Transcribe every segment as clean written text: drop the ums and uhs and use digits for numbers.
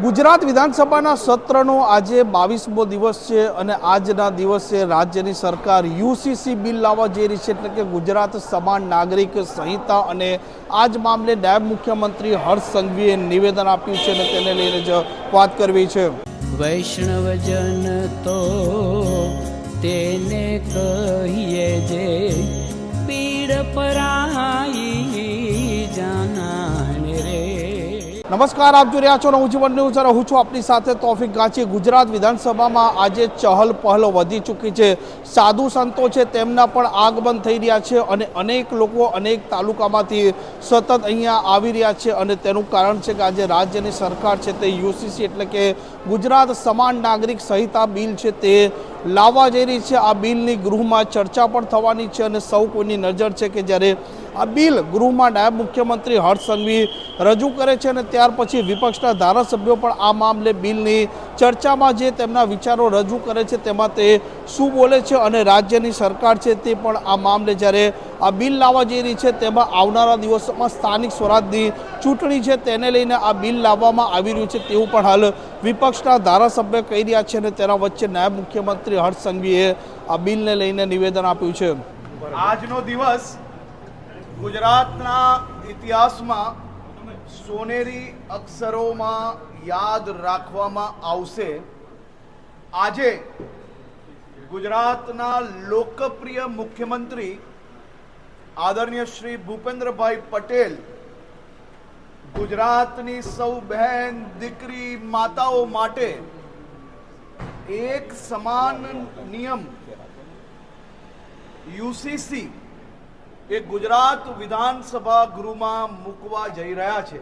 ગુજરાત વિધાનસભાના સત્રનો આજે 22મો દિવસ છે અને આજના દિવસે રાજ્યની સરકાર યુસીસી બિલ લાવવા જઈ રહી છે, એટલે કે ગુજરાત સમાન નાગરિક સંહિતા, અને આ જ મામલે નાયબ મુખ્યમંત્રી હર્ષ સંઘવીએ નિવેદન આપ્યું છે અને તેને લઈને જ વાત કરવી છે. વૈષ્ણવજન તો તેને કહીએ જે પીડ પરાઈ જાનાને રે. નમસ્કાર, આપ જોઈ રહ્યા છો નવજીવન ન્યૂઝ અને હું છું આપની સાથે તોફિક ગાંચી. ગુજરાત વિધાનસભામાં આજે ચહલ પહલ વધી ચૂકી છે. સાધુ સંતો છે તેમના પણ આગમન થઈ રહ્યા છે અને અનેક લોકો અનેક તાલુકામાંથી સતત અહીંયા આવી રહ્યા છે અને તેનું કારણ છે કે આજે રાજ્યની સરકાર છે તે યુસીસી એટલે કે ગુજરાત સમાન નાગરિક સંહિતા બિલ છે તે લાવવા જઈ રહી છે. આ બિલની ગૃહમાં ચર્ચા પણ થવાની છે અને સૌ કોઈની નજર છે કે જ્યારે આ બિલ ગૃહમાં નાયબ મુખ્યમંત્રી હર્ષ સંઘવી રજૂ કરે છે અને ત્યાર પછી વિપક્ષના ધારાસભ્યો પણ આ મામલે બિલની ચર્ચામાં જે તેમના વિચારો રજૂ કરે છે તેમાં તે શું બોલે છે અને રાજ્યની સરકાર છે તે પણ આ મામલે જ્યારે આ બિલ લાવવા જઈ રહી છે તેમાં આવનારા દિવસોમાં સ્થાનિક સ્વરાજની ચૂંટણી છે તેને લઈને આ બિલ લાવવામાં આવી રહ્યું છે તેવું પણ હાલ વિપક્ષના ધારાસભ્ય કહી રહ્યા છે અને તેના વચ્ચે નાયબ મુખ્યમંત્રી હર્ષ સંઘવીએ આ બિલને લઈને નિવેદન આપ્યું છે. આજનો દિવસ ગુજરાતના ઇતિહાસમાં સોનેરી અક્ષરોમાં યાદ રાખવામાં આવશે. આજે ગુજરાતના લોકપ્રિય મુખ્યમંત્રી આદરણીય શ્રી ભૂપેન્દ્રભાઈ પટેલ ગુજરાતની સૌ બહેન દીકરી માતાઓ માટે એક સમાન નિયમ યુસીસી એ ગુજરાત વિધાનસભા ગૃહમાં મૂકવા જઈ રહ્યા છે.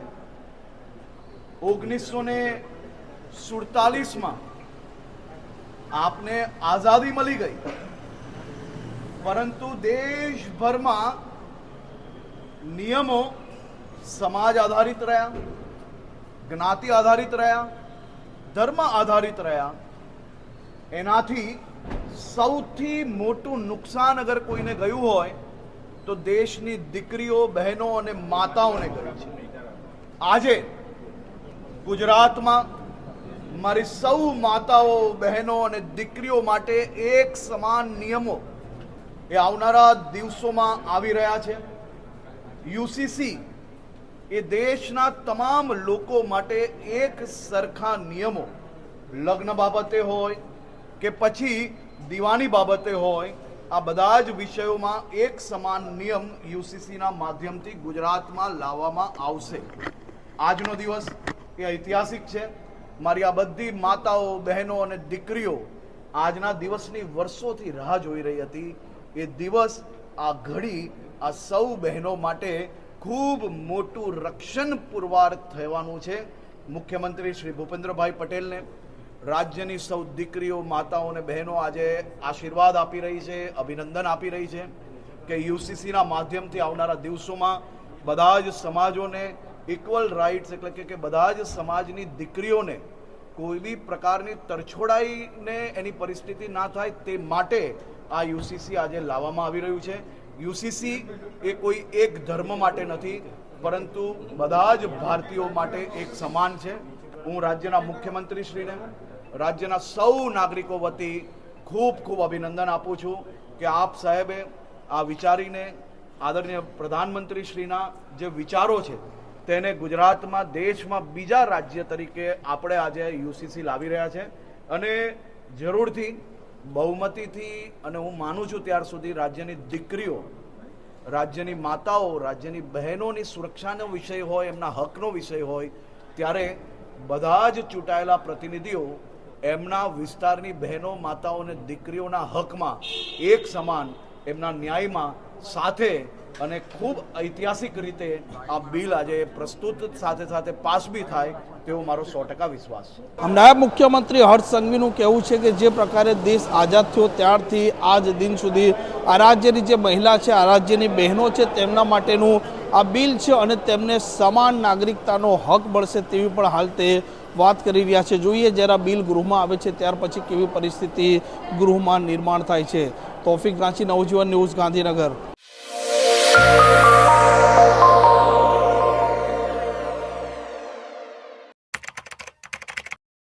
1947માં આપને આઝાદી મળી ગઈ, પરંતુ દેશભરમાં નિયમો સમાજ આધારિત રહ્યા, જ્ઞાતિ આધારિત રહ્યા, ધર્મ આધારિત રહ્યા. એનાથી સૌથી મોટું નુકસાન અગર કોઈને ગયું હોય તો દેશની દીકરીઓ, બહેનો અને માતાઓને ગયું છે. આજે ગુજરાતમાં મારી સૌ માતાઓ, બહેનો અને દીકરીઓ માટે એક સમાન નિયમો એ આવનારા દિવસોમાં આવી રહ્યા છે. યુસીસી એ દેશના તમામ લોકો માટે એક સરખા નિયમો, લગ્ન બાબતે હોય કે પછી દીવાની બાબતે હોય, આ બધા જ વિષયોમાં એક સમાન નિયમ યુસીસીના માધ્યમથી ગુજરાતમાં લાવવામાં આવશે. આજનો દિવસ એ ઐતિહાસિક છે. મારી આ બધી માતાઓ, બહેનો અને દીકરીઓ આજના દિવસની વર્ષોથી રાહ જોઈ રહી હતી. એ દિવસ, આ ઘડી આ સૌ બહેનો માટે ખૂબ મોટું રક્ષણ પુરવાર થવાનું છે. મુખ્યમંત્રી શ્રી ભૂપેન્દ્રભાઈ પટેલને રાજ્યની સૌ દીકરીઓ, માતાઓ અને બહેનો આજે આશીર્વાદ આપી રહી છે, અભિનંદન આપી રહી છે કે યુસીસીના માધ્યમથી આવનારા દિવસોમાં બધા જ સમાજોને ઇક્વલ રાઇટ્સ, એટલે કે બધા જ સમાજની દીકરીઓને કોઈ બી પ્રકારની તરછોડાઈને એની પરિસ્થિતિ ના થાય તે માટે આ યુસીસી આજે લાવવામાં આવી રહ્યું છે. યુસીસી એ કોઈ એક ધર્મ માટે નથી, પરંતુ બધા જ ભારતીયો માટે એક સમાન છે. હું રાજ્યના મુખ્યમંત્રીશ્રીને, રાજ્યના સૌ નાગરિકો વતી ખૂબ ખૂબ અભિનંદન આપું છું કે આપ સાહેબે આ વિચારીને આદરણીય પ્રધાનમંત્રીશ્રીના જે વિચારો છે તેને ગુજરાતમાં, દેશમાં બીજા રાજ્ય તરીકે આપણે આજે યુસીસી લાવી રહ્યા છે અને જરૂરથી બહુમતીથી, અને હું માનું છું ત્યાર સુધી રાજ્યની દીકરીઓ, રાજ્યની માતાઓ, રાજ્યની બહેનોની સુરક્ષાનો વિષય હોય, એમના હકનો વિષય હોય, ત્યારે બધા જ ચૂંટાયેલા પ્રતિનિધિઓ એમના વિસ્તારની બહેનો, માતાઓ અને દીકરીઓના હકમાં એક સમાન, એમના ન્યાયમાં સાથે અને ખૂબ ઐતિહાસિક રીતે આ બિલ આજે પ્રસ્તુત સાથે સાથે પાસ બી થાય તેવો મારો 100% વિશ્વાસ છે. નાયબ મુખ્યમંત્રી હર્ષ સંઘવીનું કહેવું છે કે જે પ્રકારે દેશ આઝાદ થયો ત્યારથી આજ દિન સુધી આ રાજ્યની જે મહિલા છે, આ રાજ્યની બહેનો છે, તેમના માટેનું આ બિલ છે અને તેમને સમાન નાગરિકતાનો હક મળશે તેવી પણ હાલ તે વાત કરી રહ્યા છે. જોઈએ જ્યારે આ બિલ ગૃહમાં આવે છે ત્યાર પછી કેવી પરિસ્થિતિ ગૃહમાં નિર્માણ થાય છે. તોફિક ગાંચી, નવજીવન ન્યૂઝ, ગાંધીનગર.